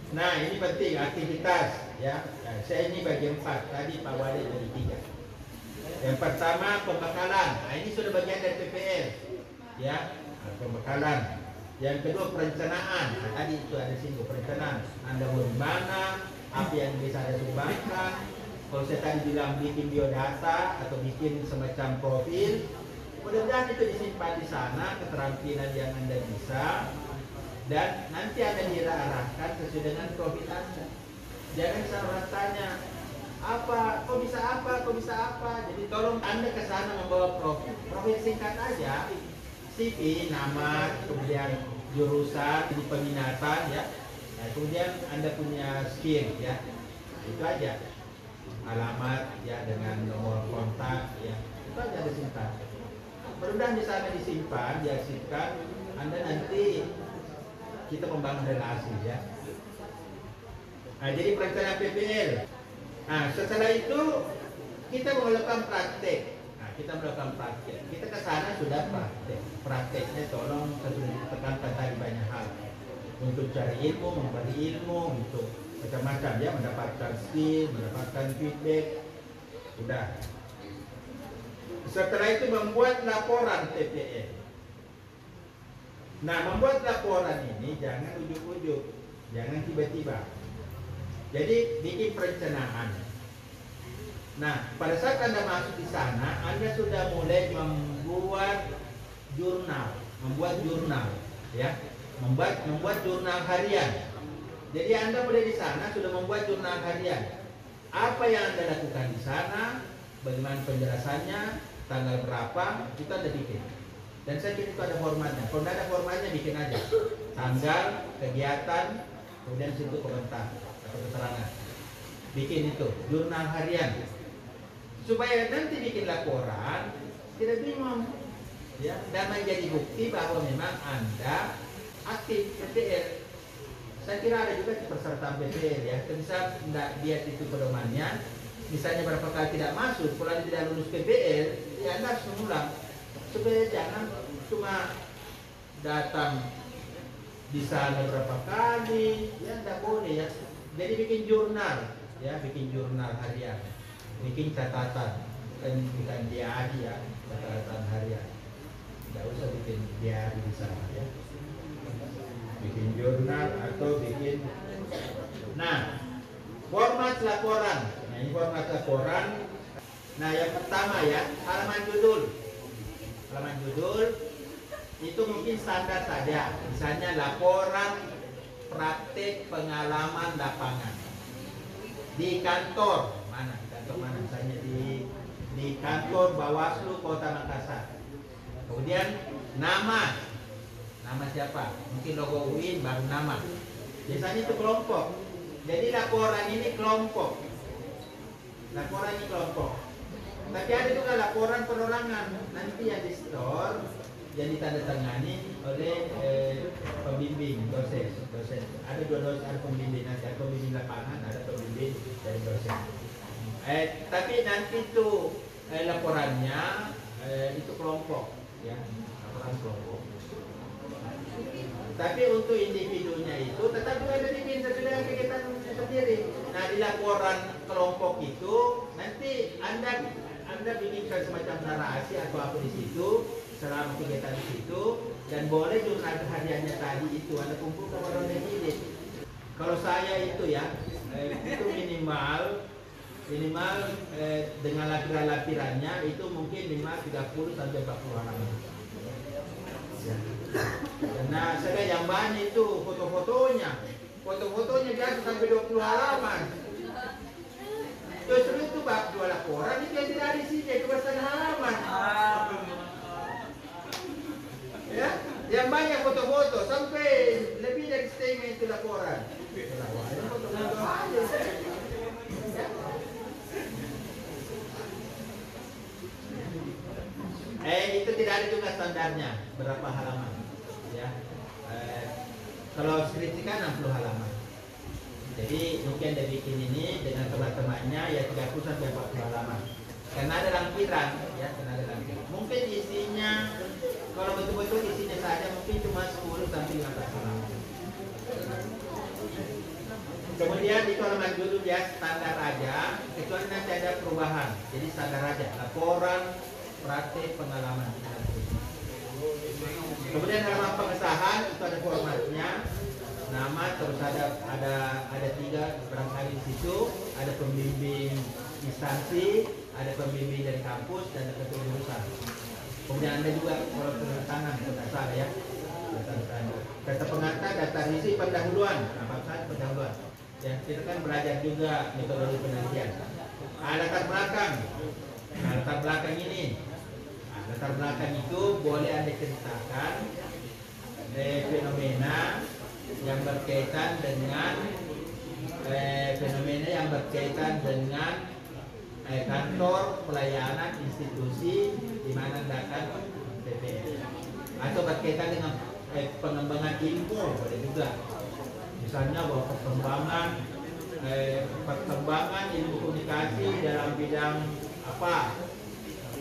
Nah, ini penting aktivitas ya. Nah, saya ini bagi 4, tadi Pak Wali bagi 3. Yang pertama pembekalan. Nah, ini sudah bagian dari PPL ya. Nah, pembekalan. Yang kedua perencanaan. Nah, tadi itu ada singgung perencanaan. Anda mau di mana, apa yang bisa Anda sumbangkan. Kalau saya tadi bilang bikin biodata atau bikin semacam profil, mudah-mudahan itu disimpan di sana keterampilan yang Anda bisa. Dan nanti Anda diarahkan sesuai dengan profil Anda. Jangan salah tanya, apa, kok bisa apa, kok bisa apa. Jadi tolong Anda ke sana membawa profil singkat aja, CV, nama, kemudian jurusan, peminatan ya. Nah, kemudian Anda punya skill ya. Nah, itu aja. Alamat ya dengan nomor kontak ya. Itu aja disimpan. Mudah-mudahan di sana disimpan, diarsipkan. Anda nanti kita membangun relasi ya. Nah, jadi perencanaan PPL. Nah, setelah itu kita melakukan praktek. Nah, kita melakukan praktek. Kita ke sana sudah praktek. Prakteknya tolong sudah ditekankan tadi banyak hal. Untuk cari ilmu, memberi ilmu, untuk macam-macam ya, mendapatkan skill, mendapatkan feedback. Sudah. Setelah itu membuat laporan PPL. Nah, membuat laporan ini jangan ujuk-ujuk, jangan tiba-tiba. Jadi bikin perencanaan. Nah, pada saat Anda masuk di sana, Anda sudah mulai membuat jurnal, ya, membuat jurnal harian. Jadi Anda mulai di sana sudah membuat jurnal harian. Apa yang Anda lakukan di sana, bagaimana penjelasannya, tanggal berapa, itu Anda bikin. Dan saya kira itu ada formatnya. Kalau tidak ada formatnya, bikin aja tanggal, kegiatan, kemudian situ komentar atau keterangan. Bikin itu jurnal harian supaya nanti bikin laporan tidak bingung ya, dan menjadi bukti bahwa memang Anda aktif PPL. Saya kira ada juga peserta PPL ya. Misal tidak lihat itu pedomannya, misalnya berapa kali tidak masuk, kalau Anda tidak lulus PPL, ya Anda harus mengulang. Supaya jangan cuma datang di sana berapa kali, ya tidak boleh ya. Jadi bikin jurnal, ya bikin jurnal harian, bikin catatan, bukan diari ya, catatan harian. Tidak usah bikin diari di sana ya. Bikin jurnal atau bikin. Nah, format laporan. Nah, ini format laporan. Nah, yang pertama ya, halaman judul. Halaman judul itu mungkin standar saja, misalnya laporan praktek pengalaman lapangan di kantor mana, misalnya di kantor Bawaslu Kota Makassar. Kemudian nama siapa, mungkin logo UIN baru nama. Biasanya itu kelompok. Jadi laporan ini kelompok. Tapi ada juga laporan perorangan, nanti yang di store, yang ditandatangani oleh pembimbing, dosen. Ada dua dosen, ada pembimbing nanti, ada pembimbing lapangan, ada pembimbing dari dosen. Tapi nanti itu laporannya itu kelompok, ya, laporan kelompok. Tapi untuk individunya itu tetap juga ada bikin sesuai dengan kegiatan sendiri. Nah, di laporan kelompok itu nanti Anda bikin semacam narasi atau apa di situ selama kegiatan di situ, dan boleh jurnal hariannya tadi itu Anda kumpulkan pada media. Kalau saya itu ya itu minimal dengan lampiran-lampirannya itu mungkin 30 sampai 40 halaman. Ya. Karena saya yang banyak itu fotonya biasa sampai 20 halaman. Justru itu bab 2 laporan itu yang tidak ada di sini, 2,5 halaman. Ya, yang banyak foto-foto sampai lebih dari setengah itu laporan. Foto-foto aja. Itu tidak ada juga standarnya berapa halaman. Ya, kalau skripsi kan 60 halaman. Jadi mungkin Anda bikin ini dengan teman-temannya ya 30 sampai 40 halaman. Karena ada lampiran, ya, Mungkin isinya, kalau betul-betul isinya saja mungkin cuma 10 sampai 15 halaman. Kemudian itu halaman dulu ya, standar aja, kecuali nanti ada perubahan. Jadi standar aja, laporan praktik pengalaman. Kemudian halaman pengesahan itu ada formatnya, nama, terus ada 3 barangkali di situ, ada pembimbing instansi, ada pembimbing dari kampus, dan ada ketua jurusan. Kemudian ada juga kalau peneretangan, tidak salah ya. Kata pengantar, data isi pendahuluan, apa saja pendahuluan. Ya, kita kan belajar juga metodologi penelitian. Latar belakang, latar belakang ini, latar belakang itu boleh Anda ceritakan fenomena yang berkaitan dengan kantor pelayanan institusi di mana datang PPL, atau berkaitan dengan pengembangan ilmu boleh juga. Misalnya bahwa perkembangan ilmu komunikasi dalam bidang apa,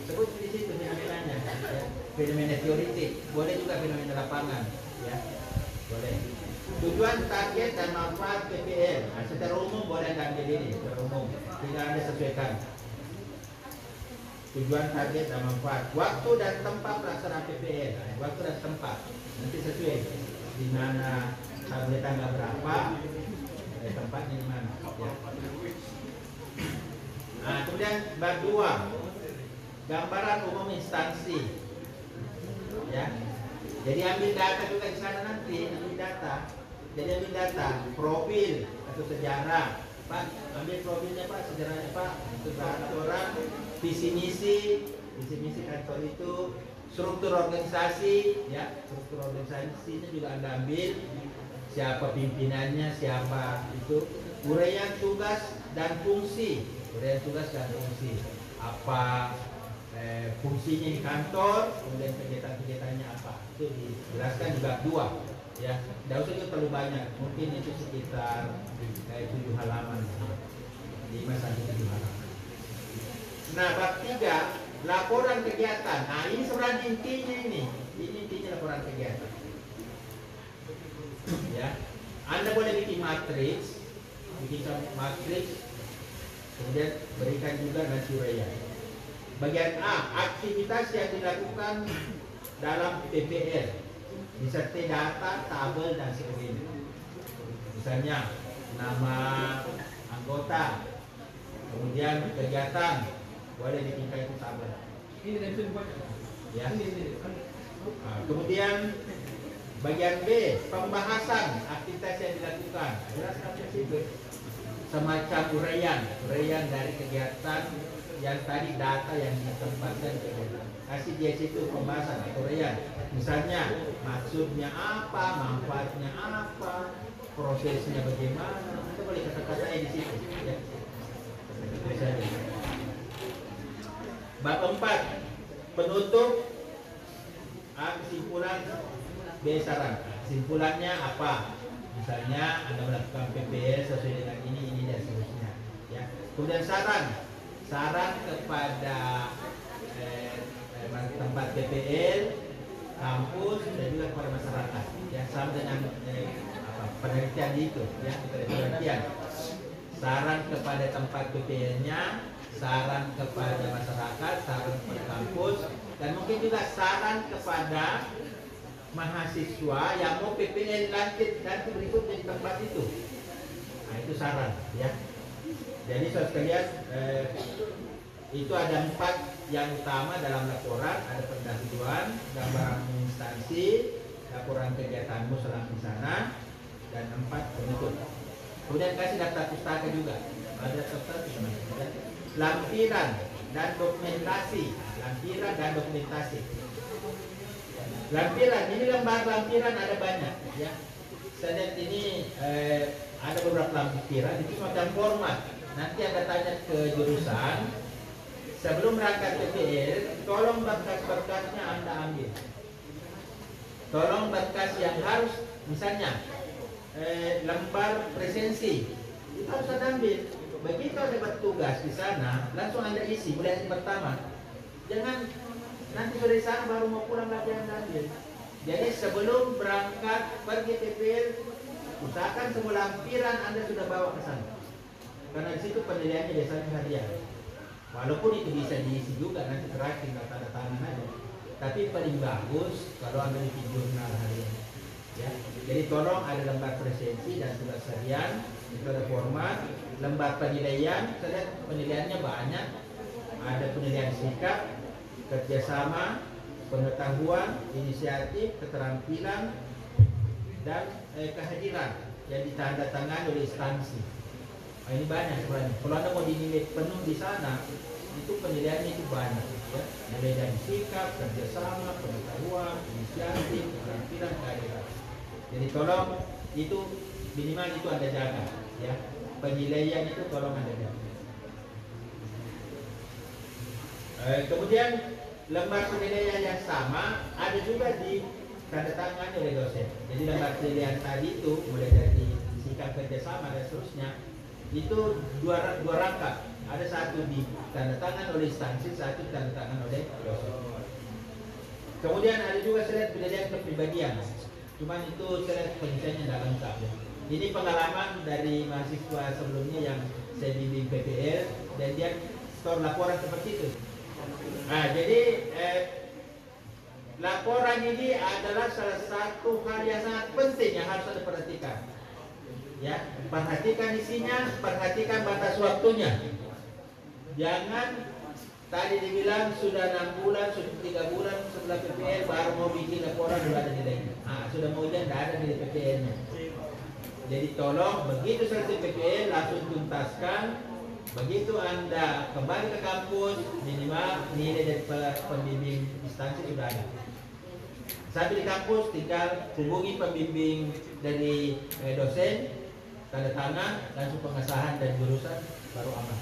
sebut di situ fenomenanya, ya. Fenomena teoritik, boleh juga fenomena lapangan, ya, boleh. Tujuan, target, dan manfaat PPL. Nah, secara umum boleh Anda ambil ini, secara umum, tinggal Anda sesuaikan. Tujuan, target, dan manfaat. Waktu dan tempat pelaksanaan PPL. Nah, waktu dan tempat nanti sesuai di mana. Sampai tanggal berapa, tempatnya di mana, ya. Nah, kemudian bab 2, gambaran umum instansi, ya. Jadi ambil data juga di sana nanti, ambil data. Jadi ambil data, profil atau sejarah, Pak, ambil profilnya Pak, sejarahnya Pak, untuk orang, visi misi kantor itu, struktur organisasi, ya, struktur organisasinya juga Anda ambil. Siapa pimpinannya, siapa itu, uraian tugas dan fungsi, apa fungsinya di kantor, kemudian kegiatan-kegiatannya apa, itu dijelaskan di bab 2, ya. Tidak usah itu terlalu banyak, mungkin itu sekitar 7 halaman, 5-7 halaman. Nah, bab 3, laporan kegiatan. Nah, ini sebenarnya intinya ini intinya laporan kegiatan. Ya, Anda boleh bikin matriks, kemudian berikan juga nanti uraian. Bagian A, aktivitas yang dilakukan dalam PPL, disertai data, tabel, dan sebagainya. Misalnya nama anggota, kemudian kegiatan, boleh bikin itu tabel. Ya. Kemudian bagian B, pembahasan aktivitas yang dilakukan. Jelaskan di situ. Semacam uraian dari kegiatan yang tadi, data yang ditempatkan kegiatan. Kasih dia situ pembahasan atau uraian. Misalnya maksudnya apa, manfaatnya apa, prosesnya bagaimana. Kita boleh kata-katanya di situ. Ya. Bab 4, penutup, kesimpulan, B, saran. Simpulannya apa? Misalnya Anda melakukan PPL sesuai dengan ini dan seterusnya. Ya. Kemudian saran kepada tempat PPL, kampus, dan juga kepada masyarakat. Ya, sama dengan penelitian itu. Ya, penelitian. Saran kepada tempat PPL-nya, saran kepada masyarakat, saran kepada kampus, dan mungkin juga saran kepada mahasiswa yang mau PPL nanti berikutnya di tempat itu. Nah, itu saran, ya. Jadi saudara sekalian, itu ada 4 yang utama dalam laporan. Ada pendahuluan, gambaran instansi, laporan kegiatanmu selama di sana, dan 4 penutup. Kemudian kasih daftar pustaka juga. Ada daftar lampiran dan dokumentasi. Lampiran, ini lembar lampiran ada banyak, ya. Saya lihat ini ada beberapa lampiran, itu semacam format. Nanti Anda tanya ke jurusan, sebelum berangkat PPL, tolong berkas-berkasnya Anda ambil. Tolong berkas yang harus, misalnya lembar presensi, itu harus Anda ambil. Begitu Anda bertugas di sana, langsung Anda isi, mulai hari pertama. Jangan nanti dari sana baru mau pulang lagi Anda ambil. Jadi sebelum berangkat pergi PPL, usahakan semua lampiran Anda sudah bawa ke sana. Karena di situ penilaiannya biasanya harian. Walaupun itu bisa diisi juga nanti terakhir tanda tangan aja. Tapi paling bagus kalau Anda di jurnal harian. Ya. Jadi tolong ada lembar presensi dan tugas harian, itu ada format, lembar penilaian, saya lihat penilaiannya banyak. Ada penilaian sikap, kerjasama, pengetahuan, inisiatif, keterampilan, dan kehadiran yang ditandatangani oleh instansi. Nah, ini banyak sebenarnya. Kalau Anda mau dinilai penuh di sana, itu penilaiannya itu banyak. Ya. Mulai dari sikap, kerjasama, pengetahuan, inisiatif, keterampilan, kehadiran. Jadi tolong itu minimal itu Anda jaga. Ya. Penilaian itu tolong Anda jaga. Kemudian lembar penilaian yang sama ada juga di tanda tangan oleh dosen. Jadi lembar penilaian tadi itu mulai dari sikap, kerjasama dan seterusnya itu dua rangkap. Ada satu di tanda tangan oleh instansi, satu tanda tangan oleh dosen. Kemudian ada juga saya penilaian kepribadian. Cuman itu saya penelitiannya tidak lengkap. Ya. Ini pengalaman dari mahasiswa sebelumnya yang saya bimbing PPL dan dia store laporan seperti itu. Nah, jadi laporan ini adalah salah satu hal yang sangat penting yang harus Anda perhatikan. Ya, perhatikan isinya, perhatikan batas waktunya. Jangan tadi dibilang sudah 6 bulan, sudah 3 bulan setelah PPL baru mau bikin laporan sudah ada nilainya. Sudah mau ujian tidak ada nilai PPL-nya. Jadi tolong begitu selesai PPL langsung tuntaskan. Begitu Anda kembali ke kampus, minimal nilai dari pembimbing instansi sudah ada. Sampai di kampus tinggal hubungi pembimbing dari dosen, tanda tangan, langsung pengesahan dan jurusan baru aman.